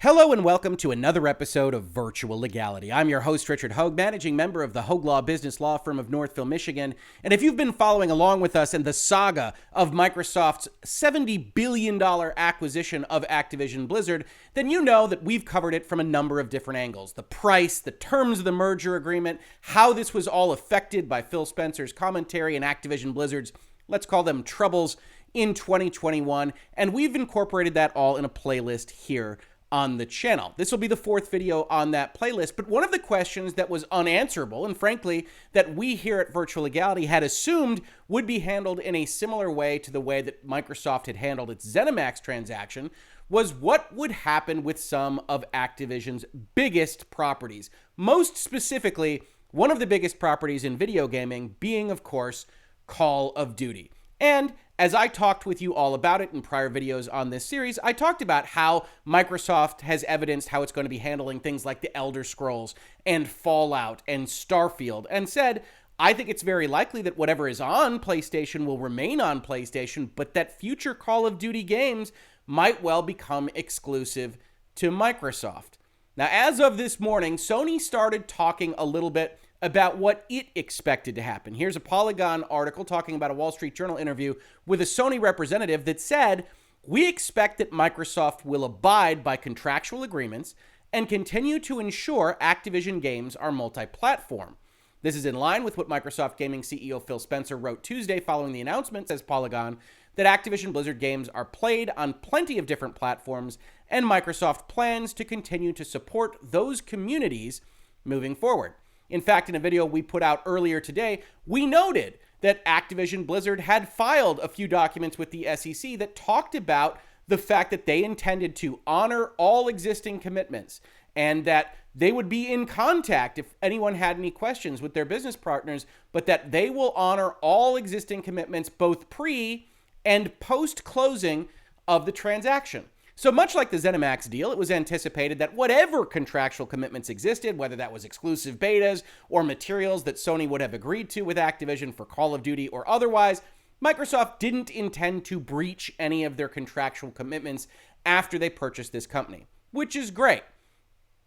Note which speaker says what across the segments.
Speaker 1: Hello and welcome to another episode of Virtual Legality. I'm your host, Richard Hoeg, managing member of the Hoeg Law Business Law Firm of Northville, Michigan. And if you've been following along with us in the saga of Microsoft's $70 billion acquisition of Activision Blizzard, then you know that we've covered it from a number of different angles. The price, the terms of the merger agreement, how this was all affected by Phil Spencer's commentary and Activision Blizzard's, let's call them troubles, in 2021. And we've incorporated that all in a playlist here on the channel. This will be the fourth video on that playlist, but one of the questions that was unanswerable, and frankly, that we here at Virtual Legality had assumed would be handled in a similar way to the way that Microsoft had handled its ZeniMax transaction, was what would happen with some of Activision's biggest properties. Most specifically, one of the biggest properties in video gaming being, of course, Call of Duty. And as I talked with you all about it in prior videos on this series, I talked about how Microsoft has evidenced how it's going to be handling things like the Elder Scrolls and Fallout and Starfield, and said, I think it's very likely that whatever is on PlayStation will remain on PlayStation, but that future Call of Duty games might well become exclusive to Microsoft. Now, as of this morning, Sony started talking a little bit about what it expected to happen. Here's a Polygon article talking about a Wall Street Journal interview with a Sony representative that said, we expect that Microsoft will abide by contractual agreements and continue to ensure Activision games are multi-platform. This is in line with what Microsoft Gaming CEO Phil Spencer wrote Tuesday following the announcement, says Polygon, that Activision Blizzard games are played on plenty of different platforms, and Microsoft plans to continue to support those communities moving forward. In fact, in a video we put out earlier today, we noted that Activision Blizzard had filed a few documents with the SEC that talked about the fact that they intended to honor all existing commitments and that they would be in contact if anyone had any questions with their business partners, but that they will honor all existing commitments both pre and post-closing of the transaction. So much like the ZeniMax deal, it was anticipated that whatever contractual commitments existed, whether that was exclusive betas or materials that Sony would have agreed to with Activision for Call of Duty or otherwise, Microsoft didn't intend to breach any of their contractual commitments after they purchased this company, which is great.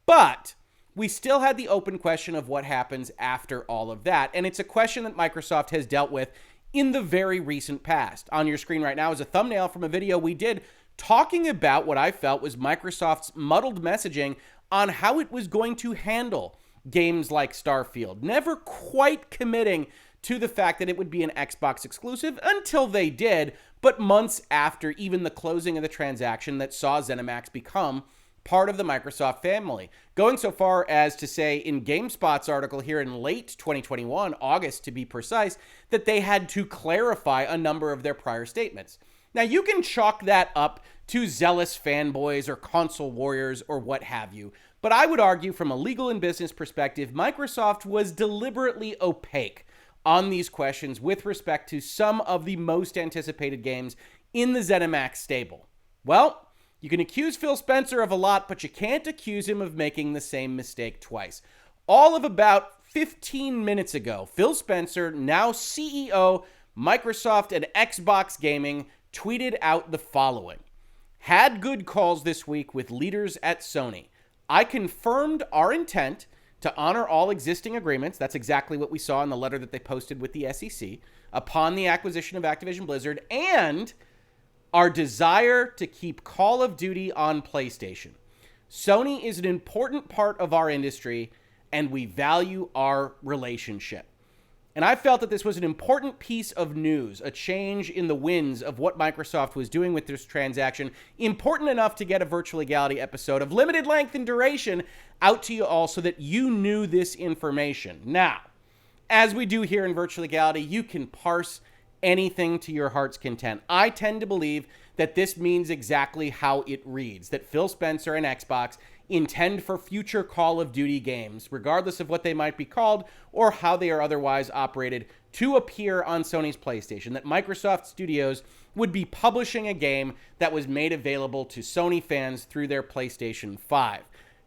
Speaker 1: But we still had the open question of what happens after all of that, and it's a question that Microsoft has dealt with in the very recent past. On your screen right now is a thumbnail from a video we did talking about what I felt was Microsoft's muddled messaging on how it was going to handle games like Starfield, never quite committing to the fact that it would be an Xbox exclusive until they did, but months after even the closing of the transaction that saw ZeniMax become part of the Microsoft family. Going so far as to say in Gamespot's article here in late 2021, August to be precise, that they had to clarify a number of their prior statements. Now, you can chalk that up to zealous fanboys or console warriors or what have you, but I would argue from a legal and business perspective, Microsoft was deliberately opaque on these questions with respect to some of the most anticipated games in the ZeniMax stable. Well, you can accuse Phil Spencer of a lot, but you can't accuse him of making the same mistake twice. All of about 15 minutes ago, Phil Spencer, now CEO, Microsoft and Xbox Gaming, tweeted out the following. Had good calls this week with leaders at Sony. I confirmed our intent to honor all existing agreements. That's exactly what we saw in the letter that they posted with the SEC upon the acquisition of Activision Blizzard, and our desire to keep Call of Duty on PlayStation. Sony is an important part of our industry, and we value our relationship. And I felt that this was an important piece of news, a change in the winds of what Microsoft was doing with this transaction, important enough to get a Virtual Legality episode of limited length and duration out to you all so that you knew this information. Now, as we do here in Virtual Legality, you can parse anything to your heart's content. I tend to believe that this means exactly how it reads, that Phil Spencer and Xbox intend for future Call of Duty games, regardless of what they might be called or how they are otherwise operated, to appear on Sony's PlayStation, that Microsoft Studios would be publishing a game that was made available to Sony fans through their PlayStation 5.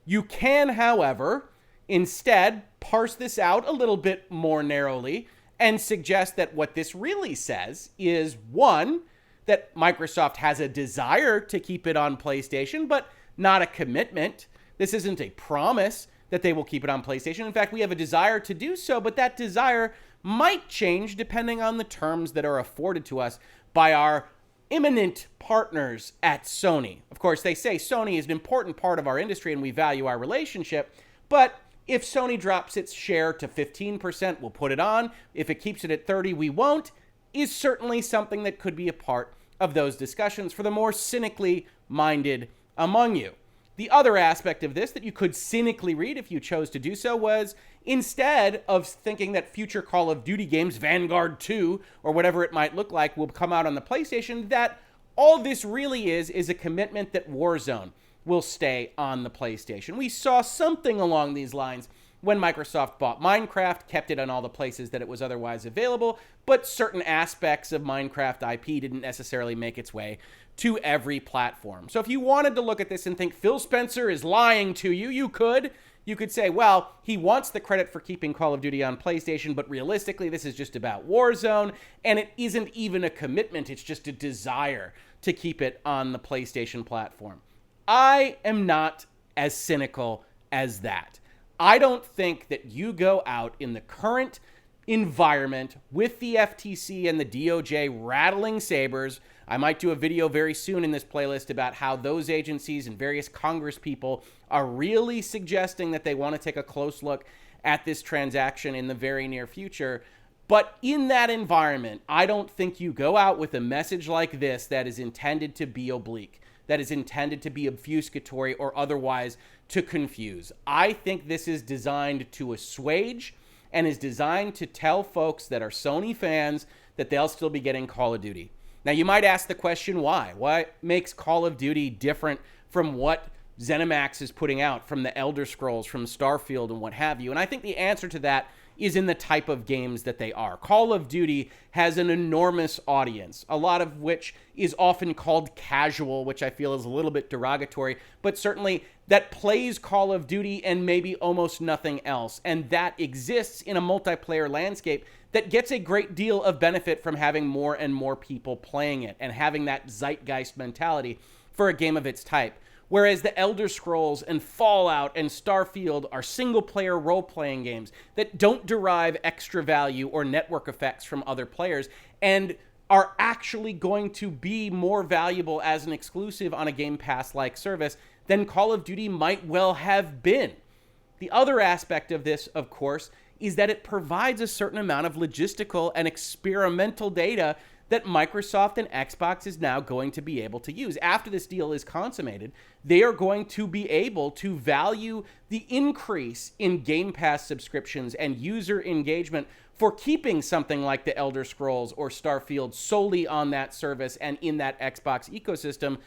Speaker 1: You can, however, instead parse this out a little bit more narrowly and suggest that what this really says is, one, that Microsoft has a desire to keep it on PlayStation, but not a commitment. This isn't a promise that they will keep it on PlayStation. In fact, we have a desire to do so, but that desire might change depending on the terms that are afforded to us by our imminent partners at Sony. Of course, they say Sony is an important part of our industry and we value our relationship, but if Sony drops its share to 15%, we'll put it on. If it keeps it at 30%, we won't, is certainly something that could be a part of those discussions for the more cynically minded among you. The other aspect of this that you could cynically read if you chose to do so was, instead of thinking that future Call of Duty games, Vanguard 2, or whatever it might look like, will come out on the PlayStation, that all this really is a commitment that Warzone will stay on the PlayStation. We saw something along these lines when Microsoft bought Minecraft, kept it on all the places that it was otherwise available, but certain aspects of Minecraft IP didn't necessarily make its way to every platform. So if you wanted to look at this and think Phil Spencer is lying to you, you could. You could say, well, he wants the credit for keeping Call of Duty on PlayStation, but realistically, this is just about Warzone, and it isn't even a commitment, it's just a desire to keep it on the PlayStation platform. I am not as cynical as that. I don't think that you go out in the current environment with the FTC and the DOJ rattling sabers. I might do a video very soon in this playlist about how those agencies and various Congress people are really suggesting that they want to take a close look at this transaction in the very near future. But in that environment, I don't think you go out with a message like this that is intended to be oblique, that is intended to be obfuscatory or otherwise to confuse. I think this is designed to assuage and is designed to tell folks that are Sony fans that they'll still be getting Call of Duty. Now, you might ask the question, why? What makes Call of Duty different from what ZeniMax is putting out, from the Elder Scrolls, from Starfield, and what have you? And I think the answer to that is in the type of games that they are. Call of Duty has an enormous audience, a lot of which is often called casual, which I feel is a little bit derogatory, but certainly that plays Call of Duty and maybe almost nothing else. And that exists in a multiplayer landscape that gets a great deal of benefit from having more and more people playing it and having that zeitgeist mentality for a game of its type. Whereas the Elder Scrolls and Fallout and Starfield are single-player role-playing games that don't derive extra value or network effects from other players and are actually going to be more valuable as an exclusive on a Game Pass-like service than Call of Duty might well have been. The other aspect of this, of course, is that it provides a certain amount of logistical and experimental data that Microsoft and Xbox is now going to be able to use. After this deal is consummated, they are going to be able to value the increase in Game Pass subscriptions and user engagement for keeping something like the Elder Scrolls or Starfield solely on that service and in that Xbox ecosystem,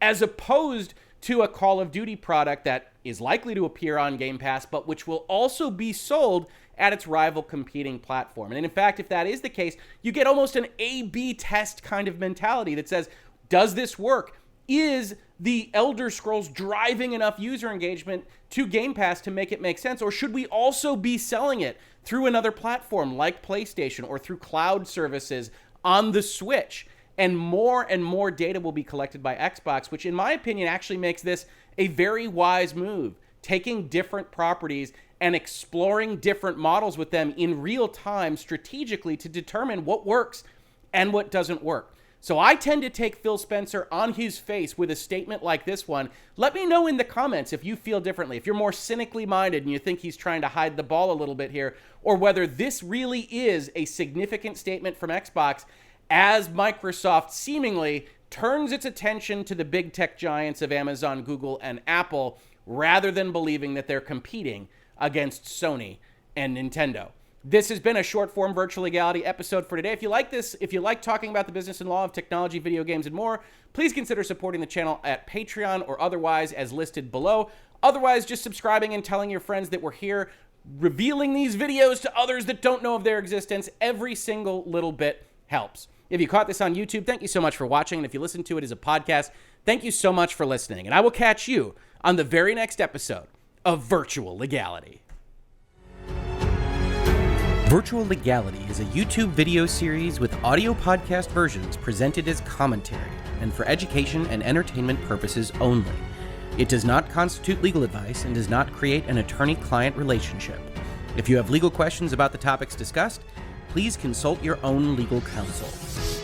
Speaker 1: as opposed to a Call of Duty product that is likely to appear on Game Pass, but which will also be sold at its rival competing platform. And in fact, if that is the case, you get almost an A/B test kind of mentality that says, does this work? Is the Elder Scrolls driving enough user engagement to Game Pass to make it make sense? Or should we also be selling it through another platform like PlayStation or through cloud services on the Switch? And more data will be collected by Xbox, which in my opinion actually makes this a very wise move, taking different properties and exploring different models with them in real time strategically to determine what works and what doesn't work. So I tend to take Phil Spencer on his face with a statement like this one. Let me know in the comments if you feel differently, if you're more cynically minded and you think he's trying to hide the ball a little bit here, or whether this really is a significant statement from Xbox as Microsoft seemingly turns its attention to the big tech giants of Amazon, Google, and Apple, rather than believing that they're competing against Sony and Nintendo. This has been a short-form Virtual Legality episode for today. If you like this, if you like talking about the business and law of technology, video games, and more, please consider supporting the channel at Patreon or otherwise as listed below. Otherwise, just subscribing and telling your friends that we're here, revealing these videos to others that don't know of their existence. Every single little bit helps. If you caught this on YouTube, thank you so much for watching. And if you listen to it as a podcast, thank you so much for listening. And I will catch you on the very next episode of Virtual Legality. Virtual Legality is a YouTube video series with audio podcast versions presented as commentary and for education and entertainment purposes only. It does not constitute legal advice and does not create an attorney-client relationship. If you have legal questions about the topics discussed, please consult your own legal counsel.